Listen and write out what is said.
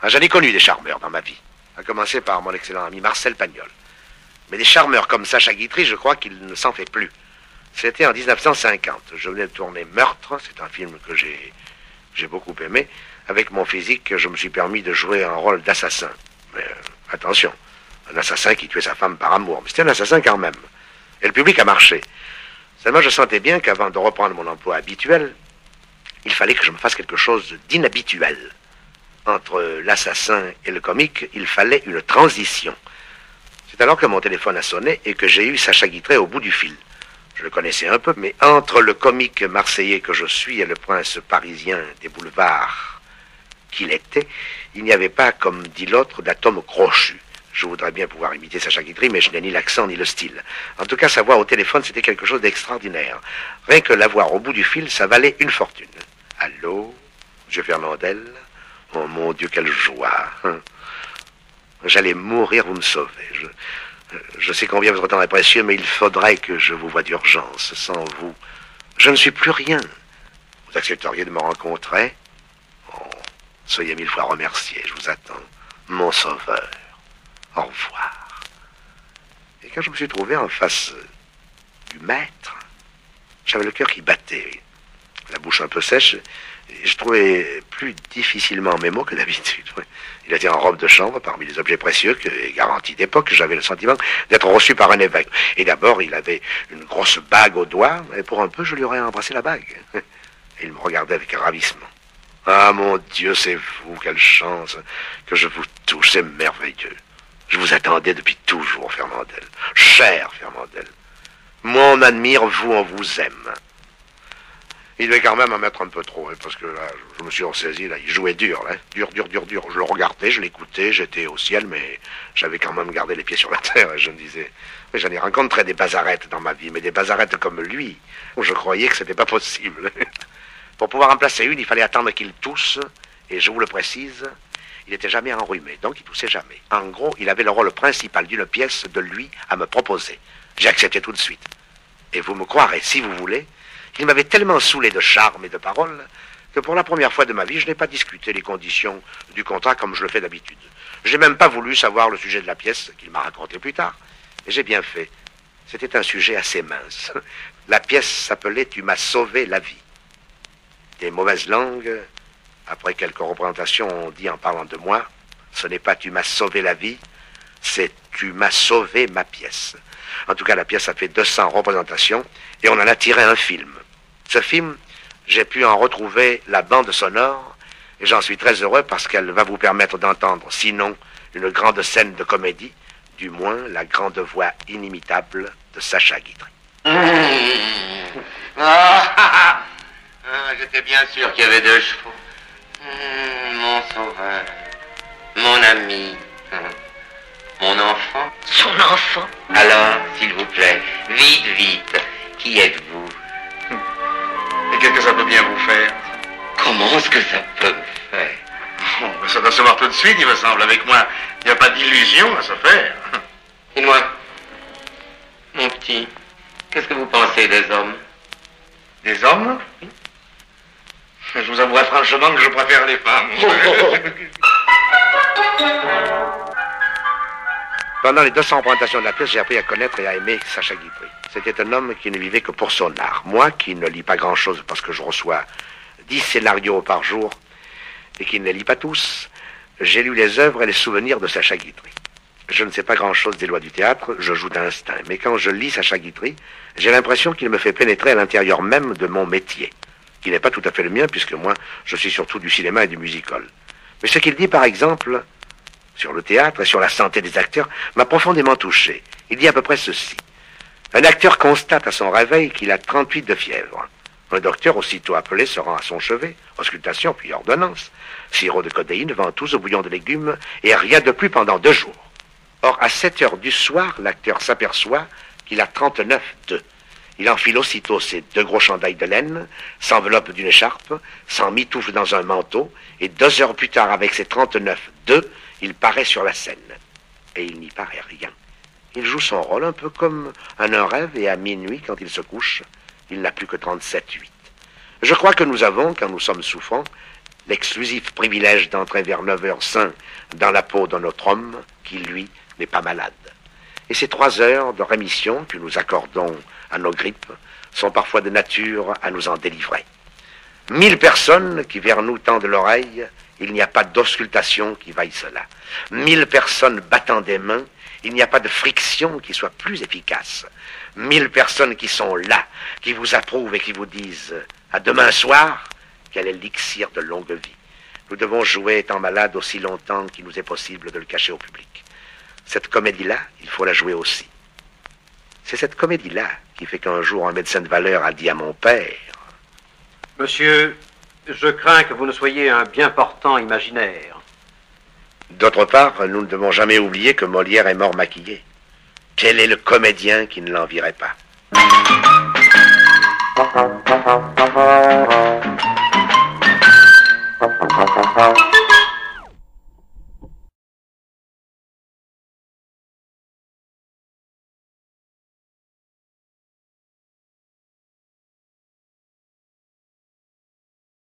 J'en ai connu des charmeurs dans ma vie. À commencer par mon excellent ami Marcel Pagnol. Mais des charmeurs comme Sacha Guitry, je crois qu'il ne s'en fait plus. C'était en 1950. Je venais de tourner Meurtre, c'est un film que j'ai beaucoup aimé. Avec mon physique, je me suis permis de jouer un rôle d'assassin. Mais attention, un assassin qui tuait sa femme par amour. Mais c'était un assassin quand même. Et le public a marché. Seulement, je sentais bien qu'avant de reprendre mon emploi habituel, il fallait que je me fasse quelque chose d'inhabituel. Entre l'assassin et le comique, il fallait une transition. C'est alors que mon téléphone a sonné et que j'ai eu Sacha Guitry au bout du fil. Je le connaissais un peu, mais entre le comique marseillais que je suis et le prince parisien des boulevards qu'il était, il n'y avait pas, comme dit l'autre, d'atome crochu. Je voudrais bien pouvoir imiter Sacha Guitry, mais je n'ai ni l'accent ni le style. En tout cas, sa voix au téléphone, c'était quelque chose d'extraordinaire. Rien que l'avoir au bout du fil, ça valait une fortune. Allô, monsieur Fernandel? Oh mon Dieu, quelle joie! J'allais mourir, vous me sauvez. Je sais combien votre temps est précieux, mais il faudrait que je vous voie d'urgence. Sans vous, je ne suis plus rien. Vous accepteriez de me rencontrer? Oh, soyez 1000 fois remercié, je vous attends. Mon sauveur. Au revoir. Et quand je me suis trouvé en face du maître, j'avais le cœur qui battait, la bouche un peu sèche, et je trouvais plus difficilement mes mots que d'habitude. Il était en robe de chambre, parmi les objets précieux, garantis d'époque. J'avais le sentiment d'être reçu par un évêque. Et d'abord, il avait une grosse bague au doigt, et pour un peu, je lui aurais embrassé la bague. Et il me regardait avec ravissement. Ah, mon Dieu, c'est vous, quelle chance que je vous touche, c'est merveilleux. Je vous attendais depuis toujours, Fernandel. Cher Fernandel. Moi, on m'admire, vous, on vous aime. Il devait quand même en mettre un peu trop, parce que là, je me suis ressaisi, là, il jouait dur, là. Dur. Je le regardais, je l'écoutais, j'étais au ciel, mais j'avais quand même gardé les pieds sur la terre, et je me disais, mais j'en ai rencontré des bazarettes dans ma vie, mais des bazarettes comme lui, où je croyais que c'était pas possible. Pour pouvoir en placer une, il fallait attendre qu'il tousse, et je vous le précise, il n'était jamais enrhumé, donc il toussait jamais. En gros, il avait le rôle principal d'une pièce de lui à me proposer. J'ai accepté tout de suite. Et vous me croirez, si vous voulez, il m'avait tellement saoulé de charme et de paroles que pour la première fois de ma vie, je n'ai pas discuté les conditions du contrat comme je le fais d'habitude. Je n'ai même pas voulu savoir le sujet de la pièce qu'il m'a raconté plus tard. Et j'ai bien fait. C'était un sujet assez mince. La pièce s'appelait « Tu m'as sauvé la vie ». Des mauvaises langues, après quelques représentations, on dit en parlant de moi, ce n'est pas « Tu m'as sauvé la vie », c'est « Tu m'as sauvé ma pièce ». En tout cas, la pièce a fait 200 représentations et on en a tiré un film. Ce film, j'ai pu en retrouver la bande sonore et j'en suis très heureux parce qu'elle va vous permettre d'entendre, sinon une grande scène de comédie, du moins la grande voix inimitable de Sacha Guitry. J'étais bien sûr qu'il y avait 2 chevaux. Mon sauveur, mon ami, mon enfant. Son enfant. Alors, s'il vous plaît, vite, qui êtes-vous? Et qu'est-ce que ça peut bien vous faire? Comment est-ce que ça peut me faire? Oh, mais ça doit se voir tout de suite, il me semble. Avec moi, il n'y a pas d'illusion à se faire. Et moi, mon petit, qu'est-ce que vous pensez des hommes? Des hommes? Je vous avouerai franchement que je préfère les femmes. Pendant les 200 représentations de la pièce, j'ai appris à connaître et à aimer Sacha Guitry. C'était un homme qui ne vivait que pour son art. Moi, qui ne lis pas grand-chose parce que je reçois 10 scénarios par jour et qui ne les lis pas tous, j'ai lu les œuvres et les souvenirs de Sacha Guitry. Je ne sais pas grand-chose des lois du théâtre, je joue d'instinct. Mais quand je lis Sacha Guitry, j'ai l'impression qu'il me fait pénétrer à l'intérieur même de mon métier, qui n'est pas tout à fait le mien, puisque moi, je suis surtout du cinéma et du musical. Mais ce qu'il dit, par exemple, sur le théâtre et sur la santé des acteurs, m'a profondément touché. Il dit à peu près ceci. Un acteur constate à son réveil qu'il a 38 de fièvre. Un docteur, aussitôt appelé, se rend à son chevet, auscultation puis ordonnance, sirop de codéine, ventouse au bouillon de légumes, et rien de plus pendant 2 jours. Or, à 7 heures du soir, l'acteur s'aperçoit qu'il a 39,2. Il enfile aussitôt ses 2 gros chandails de laine, s'enveloppe d'une écharpe, s'en mitoufle dans un manteau, et 2 heures plus tard, avec ses 39,2, il paraît sur la scène. Et il n'y paraît rien. Il joue son rôle un peu comme un rêve, et à minuit, quand il se couche, il n'a plus que 37,8. Je crois que nous avons, quand nous sommes souffrants, l'exclusif privilège d'entrer vers 9 heures sain dans la peau de notre homme, qui, lui, n'est pas malade. Et ces 3 heures de rémission que nous accordons à nos grippes sont parfois de nature à nous en délivrer. 1000 personnes qui vers nous tendent l'oreille, il n'y a pas d'auscultation qui vaille cela. 1000 personnes battant des mains, il n'y a pas de friction qui soit plus efficace. 1000 personnes qui sont là, qui vous approuvent et qui vous disent « à demain soir », quel élixir de longue vie. Nous devons jouer étant malades aussi longtemps qu'il nous est possible de le cacher au public. Cette comédie-là, il faut la jouer aussi. C'est cette comédie-là qui fait qu'un jour un médecin de valeur a dit à mon père « Monsieur, je crains que vous ne soyez un bien portant imaginaire. » D'autre part, nous ne devons jamais oublier que Molière est mort maquillé. Quel est le comédien qui ne l'envierait pas?